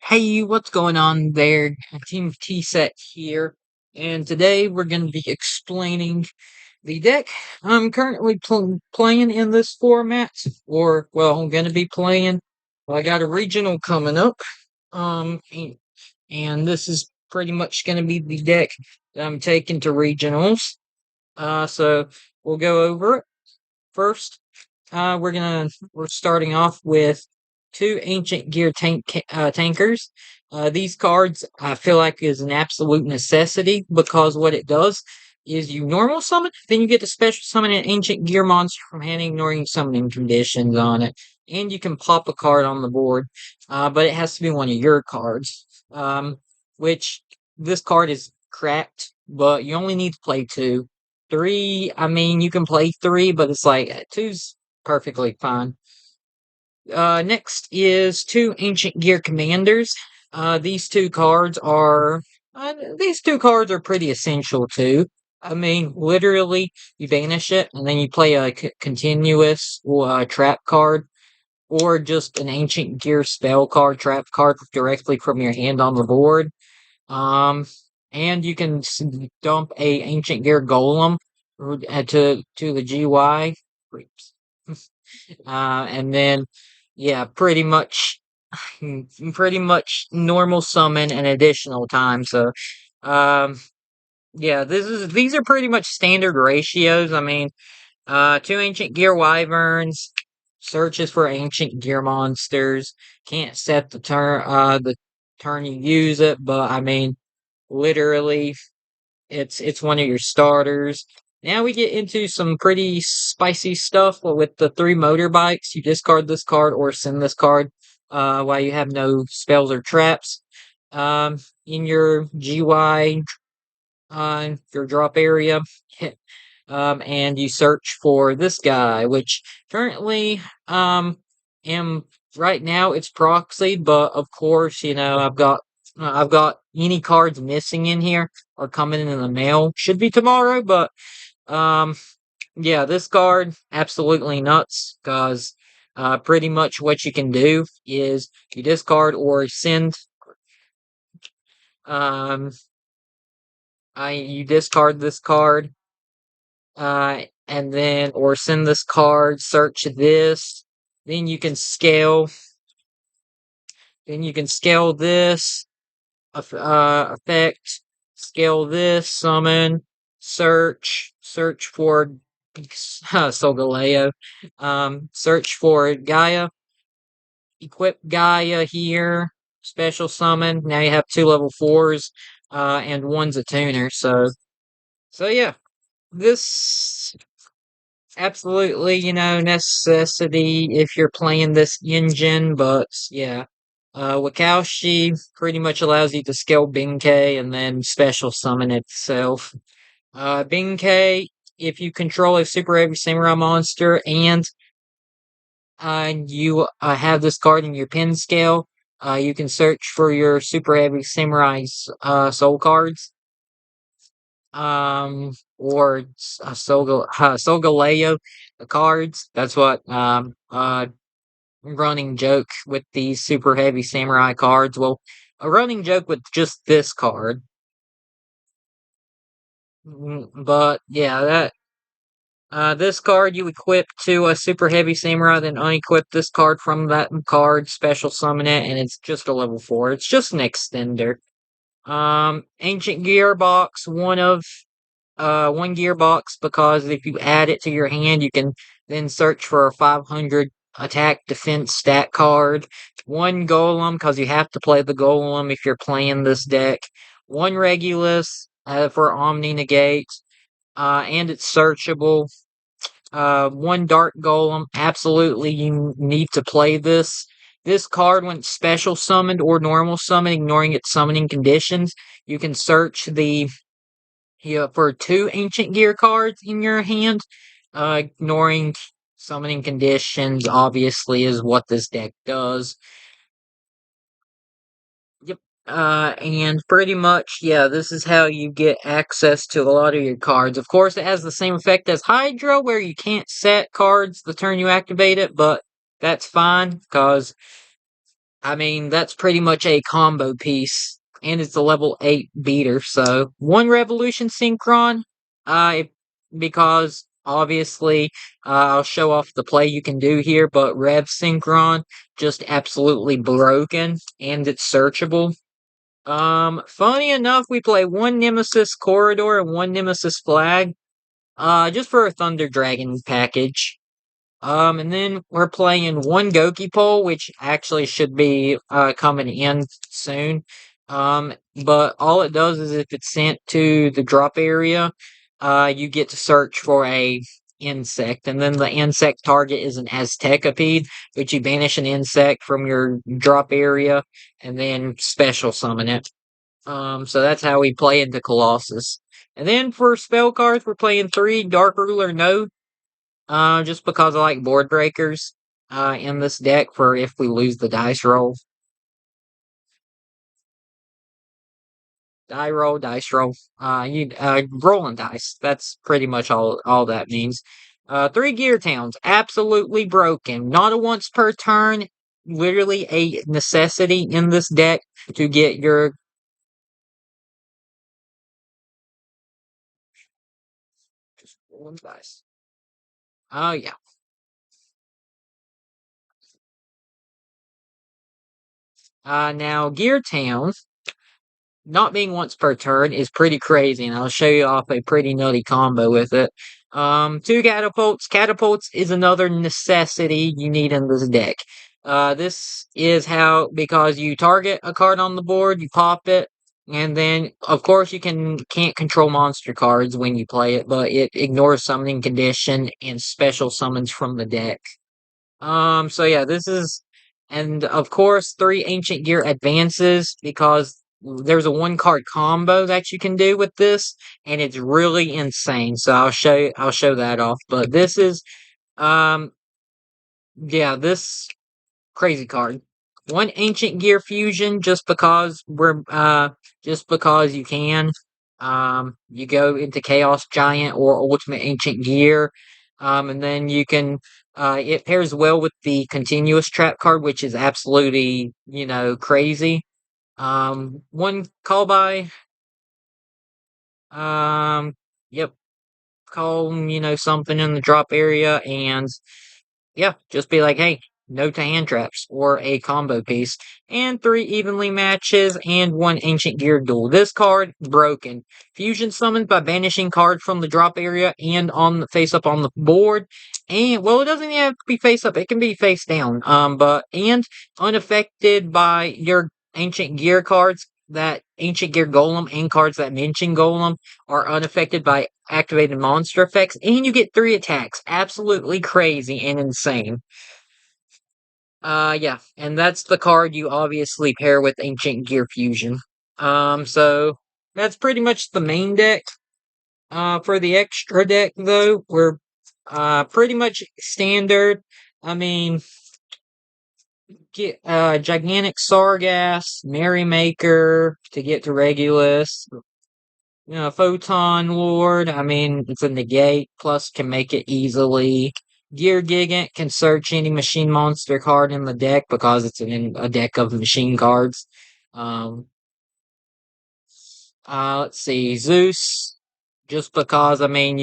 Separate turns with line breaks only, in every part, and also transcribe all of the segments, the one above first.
Hey, what's going on there? Team T-Set here, and today we're going to be explaining the deck I'm currently playing in this format, or, well, I'm going to be playing. I got a regional coming up, and this is pretty much going to be the deck that I'm taking to regionals. So we'll go over it first. We're starting off with two ancient gear tankers. These cards I feel like is an absolute necessity because what it does is you normal summon, then you get to special summon an ancient gear monster from hand, ignoring summoning conditions on it, and you can pop a card on the board. But it has to be one of your cards. Which this card is cracked, but you only need to play two. Three, I mean, you can play three, but it's like two's perfectly fine. Next is two Ancient Gear Commanders. These two cards are pretty essential too. I mean, literally, you banish it, and then you play a continuous trap card, or just an Ancient Gear spell card, trap card directly from your hand on the board. Um, and you can dump a Ancient Gear Golem to the GY. And then, yeah, pretty much normal summon an additional time. So, um, yeah, these are pretty much standard ratios. I mean, two ancient gear wyverns, searches for ancient gear monsters. Can't set the turn you use it, but I mean, literally it's one of your starters. Now we get into some pretty spicy stuff with the three motorbikes. You discard this card or send this card while you have no spells or traps. In your GY, your drop area, and you search for this guy, which currently am right now it's proxy, but of course, I've got any cards missing in here are coming in the mail. Should be tomorrow, but um, yeah, this card absolutely nuts because pretty much what you can do is you discard or send. Um, you discard this card, and then or send this card. Search this. Then you can scale. Then you can scale this effect, scale this, summon, search for Solgaleo, search for Gaia, equip Gaia here, special summon. Now you have two level fours, and one's a tuner. So yeah, this absolutely, necessity if you're playing this engine, but yeah. Wakaushi pretty much allows you to scale Benkei and then special summon itself. Benkei, if you control a super heavy samurai monster and you have this card in your pin scale, you can search for your super heavy samurai's soul cards. Or Solgaleo cards. That's what running joke with these super heavy samurai cards. Well, a running joke with just this card. But yeah, that this card you equip to a super heavy samurai, then unequip this card from that card, special summon it, and it's just a level 4. It's just an extender. Ancient Gearbox, one gearbox because if you add it to your hand, you can then search for a 500 attack defense stat card. One golem because you have to play the golem if you're playing this deck. One Regulus for Omni Negate, and it's searchable. One Dark Golem. Absolutely, you need to play this. This card, when special summoned or normal summoned, ignoring its summoning conditions, you can search the for two ancient gear cards in your hand. Ignoring summoning conditions, obviously, is what this deck does. Yep. And pretty much, yeah, this is how you get access to a lot of your cards. Of course, it has the same effect as Hydra, where you can't set cards the turn you activate it, but that's fine, because I mean, that's pretty much a combo piece, and it's a level 8 beater. So, one Revolution Synchron, uh, because obviously, I'll show off the play you can do here, but Rev Synchron, just absolutely broken, and it's searchable. Funny enough, we play one Nemesis Corridor and one Nemesis Flag, just for a Thunder Dragon package. And then we're playing one Goki Pole, which actually should be coming in soon. But all it does is if it's sent to the drop area, you get to search for a insect, and then the insect target is an Aztecapede, which you banish an insect from your drop area and then special summon it. So that's how we play into Colossus. And then for spell cards, we're playing three Dark Ruler Node, just because I like board breakers in this deck for if we lose the dice roll. Die roll, dice roll. You rolling dice. That's pretty much all that means. Three Gear Towns, absolutely broken. Not a once per turn. Literally a necessity in this deck to get your just rolling dice. Oh yeah. Now Gear Towns not being once per turn is pretty crazy, and I'll show you off a pretty nutty combo with it. Two catapults. Catapults is another necessity you need in this deck. This is how, because you target a card on the board, you pop it, and then of course you can't control monster cards when you play it, but it ignores summoning condition and special summons from the deck. So yeah, this is, and of course, three Ancient Gear advances because there's a one card combo that you can do with this, and it's really insane. So I'll show that off. But this is, um, yeah, this crazy card. One Ancient Gear fusion just because you can. You go into Chaos Giant or Ultimate Ancient Gear. And then you can it pairs well with the continuous trap card, which is absolutely, crazy. One call by um yep, call, something in the drop area, and yeah, just be like, hey, no to hand traps or a combo piece. And three evenly matches and one ancient gear duel. This card broken. Fusion summoned by banishing card from the drop area and on the face up on the board. And well, it doesn't even have to be face up, it can be face down. But and unaffected by your ancient gear cards. That ancient gear golem and cards that mention golem are unaffected by activated monster effects, and you get three attacks. Absolutely crazy and insane. Yeah, and that's the card you obviously pair with Ancient Gear Fusion. So that's pretty much the main deck. For the extra deck though, we're pretty much standard. I mean, get Gigantic Sargass, Merrymaker to get to Regulus, Photon Lord, I mean, it's a negate, plus can make it easily. Gear Gigant can search any machine monster card in the deck because it's in a deck of machine cards. Um, let's see, Zeus, just because, I mean,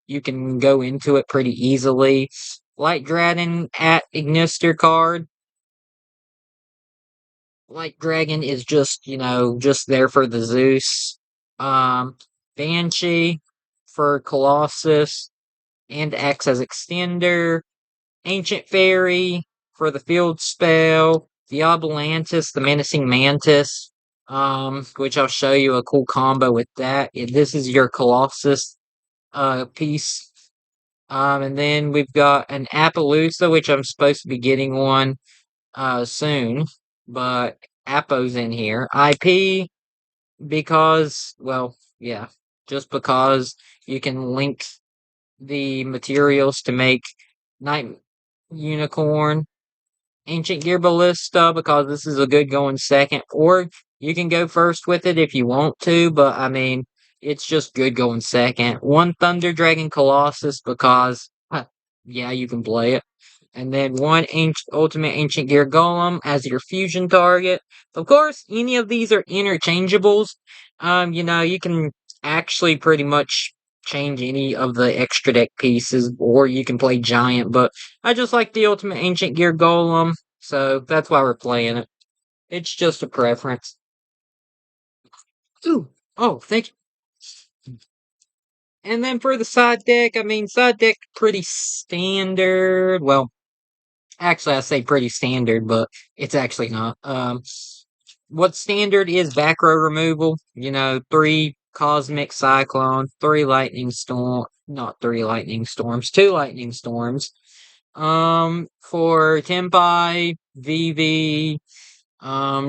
you can go into it pretty easily. Light Dragon at Ignister card. Light Dragon is just, just there for the Zeus. Banshee for Colossus and acts as extender. Ancient Fairy for the field spell. Diabolantis, the menacing mantis, which I'll show you a cool combo with that. This is your Colossus piece. And then we've got an Appaloosa, which I'm supposed to be getting one soon, but Appo's in here. IP because, well, yeah, just because you can link the materials to make Night Unicorn, Ancient Gear Ballista, because this is a good going second, or you can go first with it if you want to, but I mean, it's just good going second. One Thunder Dragon Colossus because, yeah, you can play it. and then one Ultimate Ancient Gear Golem as your fusion target. Of course, any of these are interchangeables. You can actually pretty much change any of the extra deck pieces, or you can play Giant, but I just like the Ultimate Ancient Gear Golem, so that's why we're playing it. It's just a preference. Ooh, oh, thank you. And then for the side deck, I mean, side deck pretty standard. Well, actually, I say pretty standard, but it's actually not. What standard is back row removal? 3 Cosmic Cyclone, 3 Lightning Storm, not 3 Lightning Storms, 2 Lightning Storms. For Tempai, VV,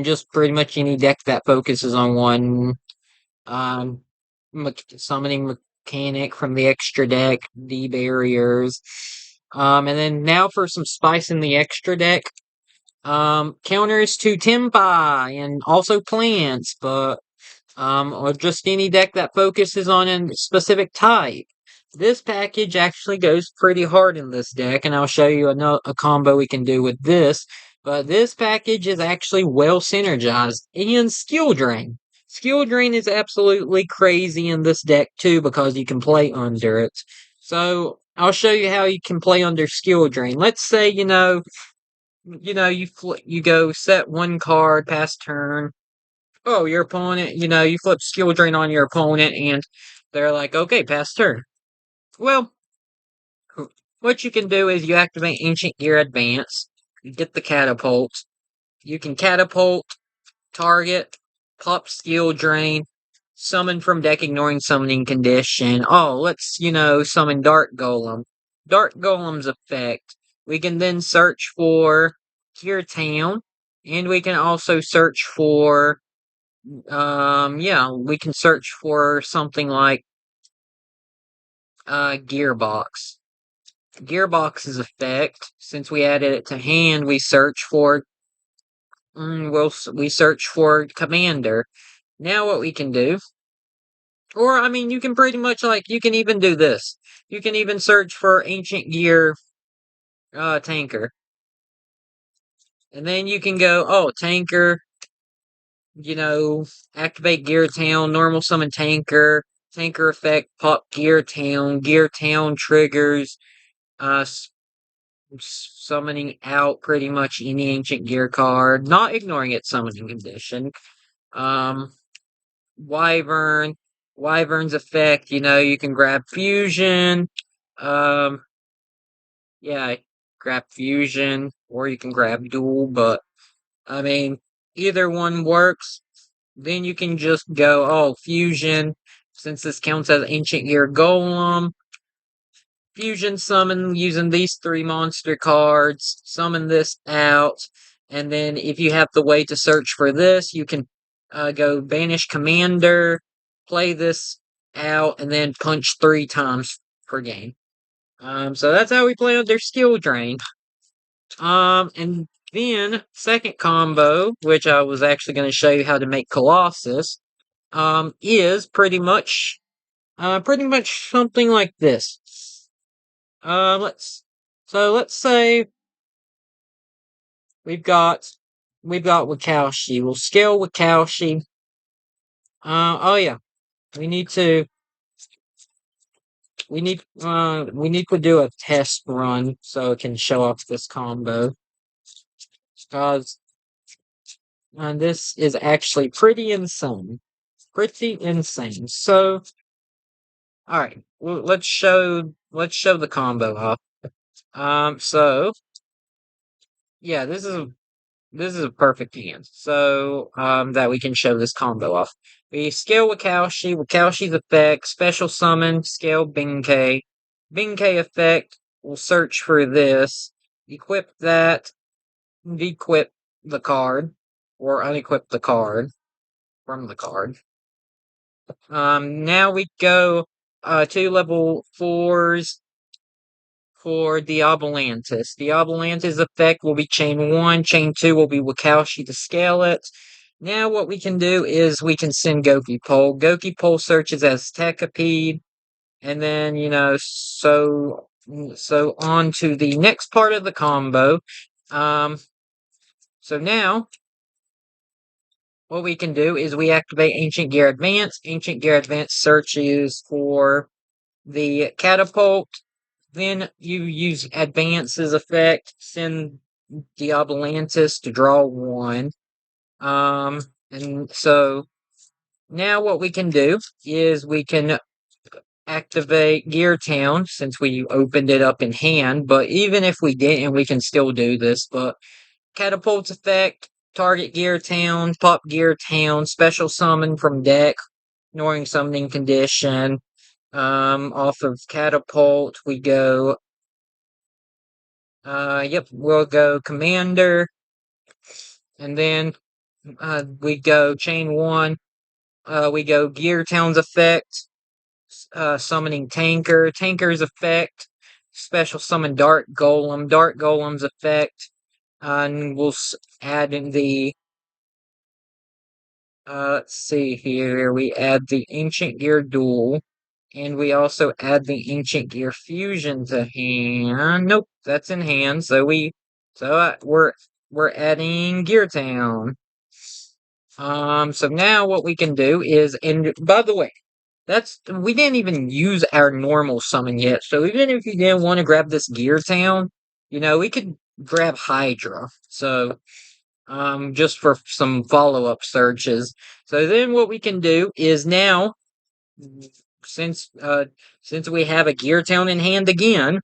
just pretty much any deck that focuses on one, um, summoning mechanic from the extra deck, D barriers. And then now for some spice in the extra deck. Counters to Tempai and also plants, but or just any deck that focuses on a specific type. This package actually goes pretty hard in this deck, and I'll show you a combo we can do with this. But this package is actually well synergized. And Skill Drain. Skill Drain is absolutely crazy in this deck too because you can play under it. So I'll show you how you can play under Skill Drain. Let's say you go set one card past turn. Oh, your opponent, you flip Skill Drain on your opponent, and they're like, okay, pass turn. Well, what you can do is you activate Ancient Gear Advance, you get the catapult, you can catapult, target, pop Skill Drain, summon from deck ignoring summoning condition. Oh, let's, summon Dark Golem. Dark Golem's effect. We can then search for Gear Town, and we can also search for we can search for something like Gearbox. Gearbox's effect, since we added it to hand, we search for we search for Commander. Now what we can do, or I mean, you can pretty much you can even do this. You can even search for Ancient Gear Tanker, and then you can go, oh, Tanker. Activate Gear Town, normal summon Tanker, Tanker effect, pop Gear Town. Gear Town triggers uh summoning out pretty much any ancient gear card, not ignoring its summoning condition. Um Wyvern, Wyvern's effect, you can grab fusion. Um yeah, grab fusion, or you can grab duel, but I mean either one works. Then you can just go, oh, fusion, since this counts as ancient gear golem. Fusion summon using these 3 monster cards, summon this out, and then if you have the way to search for this, you can go banish commander, play this out, and then punch 3 times per game. So that's how we play under skill drain. And then second combo, which I was actually going to show you how to make Colossus, is pretty much something like this. Let's say we've got Wakaushi. We'll scale Wakaushi. Oh yeah, we need to we need to do a test run so it can show off this combo, because this is actually pretty insane. Pretty insane. So, all right, well, let's show the combo off. So yeah, this is a perfect hand. So that we can show this combo off. We scale Wakaushi, Wakaushi's effect, special summon, scale Benkei. Benkei effect, we'll search for this, equip that, dequip the card, or unequip the card from the card. Now we go 2 level 4s for Diabolantis. Diabolantis effect will be chain 1, chain 2 will be Wakaushi to scale it. Now what we can do is we can send Gokipole. Gokipole searches as Tekapede, and then, so So on to the next part of the combo. Um, so now what we can do is we activate Ancient Gear Advance. Ancient Gear Advance searches for the catapult. Then you use Advance's effect, send Diablolantis to draw one. And so now what we can do is we can activate Gear Town since we opened it up in hand, but even if we didn't, we can still do this. But Catapult's effect, target Gear Town, pop Gear Town, special summon from deck, ignoring summoning condition. Off of Catapult, we go, yep, we'll go Commander, and then we go Chain 1, we go Gear Town's effect, summoning Tanker. Tanker's effect, special summon Dark Golem. Dark Golem's effect, and we'll add in the. Let's see here. We add the Ancient Gear Duel, and we also add the Ancient Gear Fusion to hand. Nope, that's in hand. We're adding Gear Town. So now what we can do is, and by the way, we didn't even use our normal summon yet. So even if you didn't want to grab this Gear Town, we could grab Hydra. So just for some follow-up searches. So then what we can do is now, since since we have a Gear Town in hand again,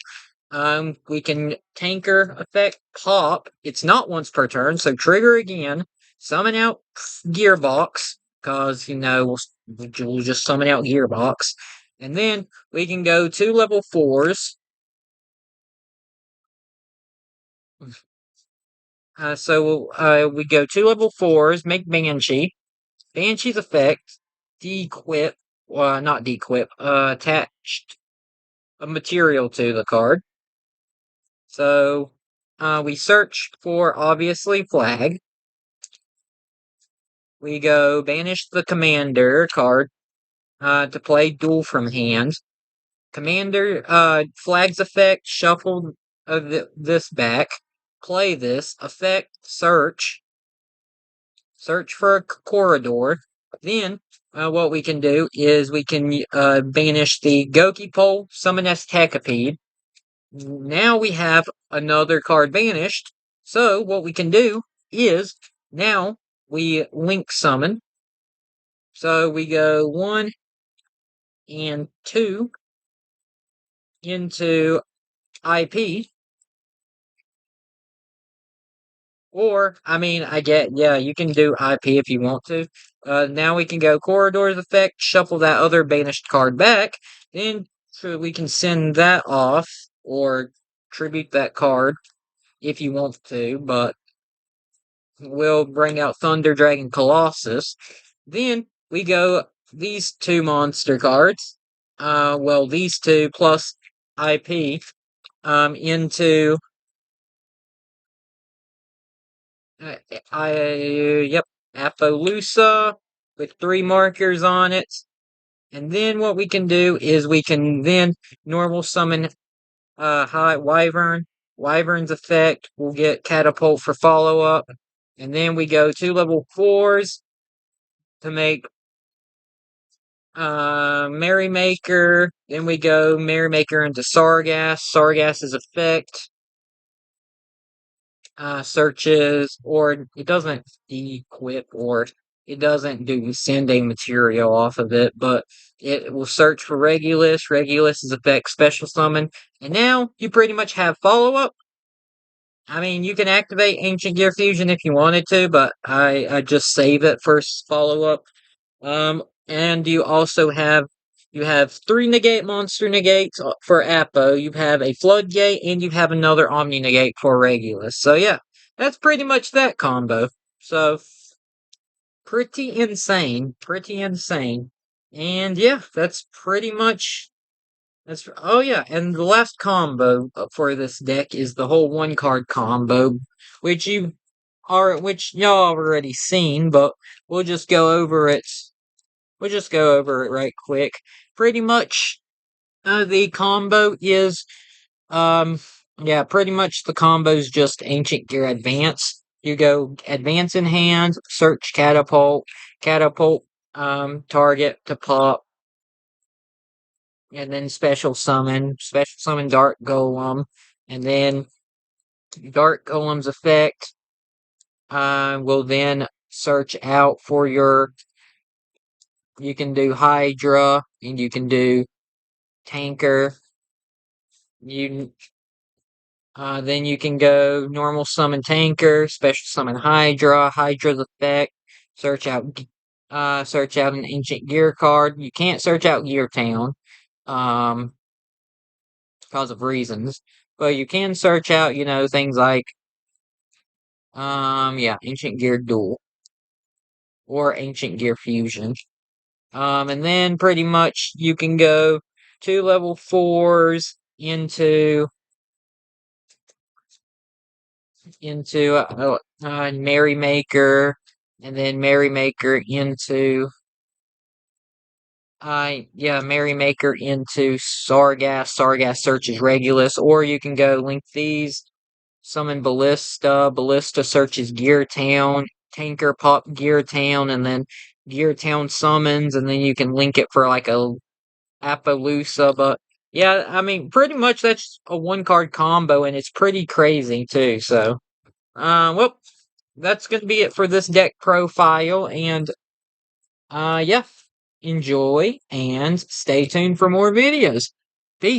we can Tanker effect pop. It's not once per turn, so trigger again. Summon out Gearbox, because we'll just summon out Gearbox, and then we can go 2 level 4s. So we go 2 level 4s, make Banshee. Banshee's effect, dequip, not dequip, attached a material to the card. So we search for, obviously, Flag. We go banish the Commander card to play Duel from hand. Commander Flag's effect, shuffle this back. Play this effect, search for a corridor. Then what we can do is we can banish the Goki Pole, summon Hecapede. Now we have another card banished. So what we can do is now we link summon. So we go 1 and 2 into IP. Or, I mean, you can do IP if you want to. Now we can go Corridor's effect, shuffle that other banished card back. Then we can send that off or tribute that card if you want to, but we'll bring out Thunder Dragon Colossus. Then we go these 2 monster cards. These 2 plus IP into yep, Appaloosa with 3 markers on it. And then what we can do is we can then normal summon High Wyvern. Wyvern's effect will get Catapult for follow up. And then we go 2 level 4s to make Merrymaker. Then we go Merrymaker into Sargass. Sargass's effect searches, or it doesn't equip, or it doesn't do send a material off of it, but it will search for Regulus. Regulus's effect special summon. And now you pretty much have follow up. I mean, you can activate Ancient Gear Fusion if you wanted to, but I just save it for follow up. And you have 3 negate monster negates for Appo. You have a Floodgate, and you have another Omni negate for Regulus. So yeah, that's pretty much that combo. So pretty insane, pretty insane. And yeah, that's pretty much oh yeah, and the last combo for this deck is the whole 1-card combo, which which y'all already seen, but we'll just go over it. We'll just go over it right quick. Pretty much, the combo is Um, yeah, pretty much the combo's just Ancient Gear Advance. You go Advance in hand, search Catapult, Catapult, target to pop, and then Special Summon Dark Golem, and then Dark Golem's effect, will then search out for your, you can do Hydra, and you can do Tanker, you then you can go normal summon Tanker, special summon Hydra, Hydra's effect, search out search out an Ancient Gear card. You can't search out Gear Town, um, because of reasons. But you can search out, things like yeah, Ancient Gear Duel or Ancient Gear Fusion. And then pretty much you can go 2 level 4s into Merrymaker, and then Merrymaker into Merrymaker into Sargass. Sargass searches Regulus, or you can go link these, summon Ballista. Ballista searches Gear Town. Tanker pop Gear Town, and then Gear Town summons, and then you can link it for like a Appaloosa. But yeah, I mean, pretty much that's a 1 card combo, and it's pretty crazy too. So, well, that's gonna be it for this deck profile, and yeah, enjoy and stay tuned for more videos. Peace.